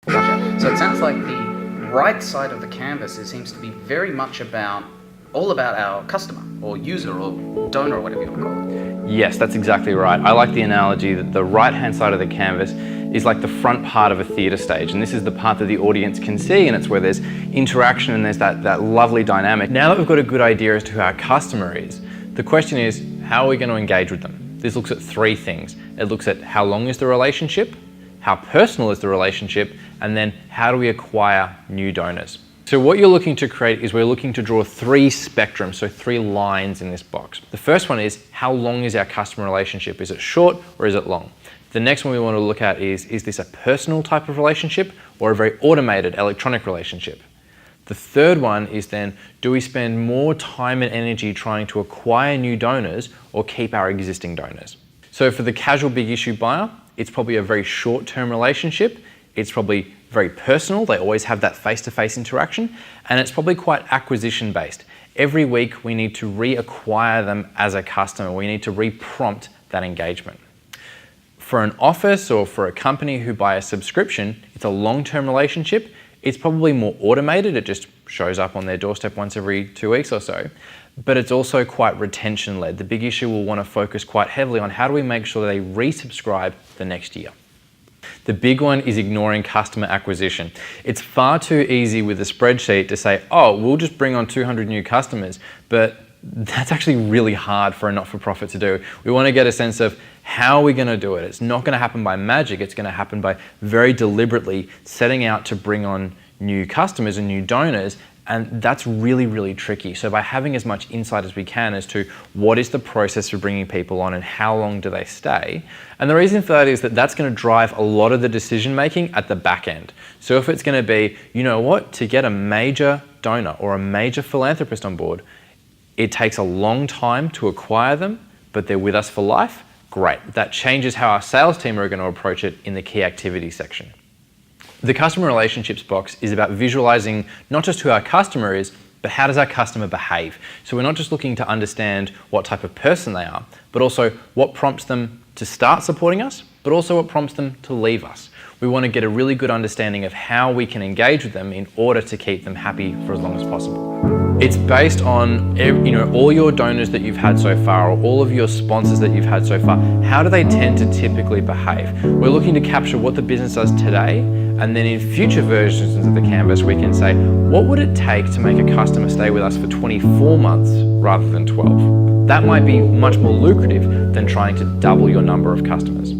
Gotcha. So it sounds like the right side of the canvas seems to be very much all about our customer or user or donor or whatever you want to call it. Yes, that's exactly right. I like the analogy that the right-hand side of the canvas is like the front part of a theatre stage, and this is the part that the audience can see, and it's where there's interaction and there's that lovely dynamic. Now that we've got a good idea as to who our customer is, the question is, how are we going to engage with them? This looks at three things. It looks at how long is the relationship, how personal is the relationship, and then how do we acquire new donors? So what you're looking to create is we're looking to draw three spectrums, so three lines in this box. The first one is how long is our customer relationship? Is it short or is it long? The next one we want to look at is this a personal type of relationship or a very automated electronic relationship? The third one is then, do we spend more time and energy trying to acquire new donors or keep our existing donors? So for the casual big issue buyer, it's probably a very short-term relationship. It's probably very personal. They always have that face-to-face interaction, and it's probably quite acquisition-based. Every week we need to reacquire them as a customer. We need to re-prompt that engagement. For an office or for a company who buy a subscription, it's a long-term relationship. It's probably more automated. It just shows up on their doorstep once every 2 weeks or so. But it's also quite retention-led. The big issue will want to focus quite heavily on how do we make sure they resubscribe the next year. The big one is ignoring customer acquisition. It's far too easy with a spreadsheet to say, oh, we'll just bring on 200 new customers, but that's actually really hard for a not-for-profit to do. We want to get a sense of how are we going to do it. It's not going to happen by magic. It's going to happen by very deliberately setting out to bring on new customers and new donors, and that's really, really tricky. So by having as much insight as we can as to what is the process for bringing people on and how long do they stay. And the reason for that is that that's going to drive a lot of the decision making at the back end. So if it's going to be, you know what, to get a major donor or a major philanthropist on board, it takes a long time to acquire them, but they're with us for life, great. That changes how our sales team are going to approach it in the key activities section. The customer relationships box is about visualizing not just who our customer is, but how does our customer behave? So we're not just looking to understand what type of person they are, but also what prompts them to start supporting us, but also what prompts them to leave us. We want to get a really good understanding of how we can engage with them in order to keep them happy for as long as possible. It's based on all your donors that you've had so far, or all of your sponsors that you've had so far. How do they tend to typically behave? We're looking to capture what the business does today, and then in future versions of the canvas, we can say, what would it take to make a customer stay with us for 24 months rather than 12? That might be much more lucrative than trying to double your number of customers.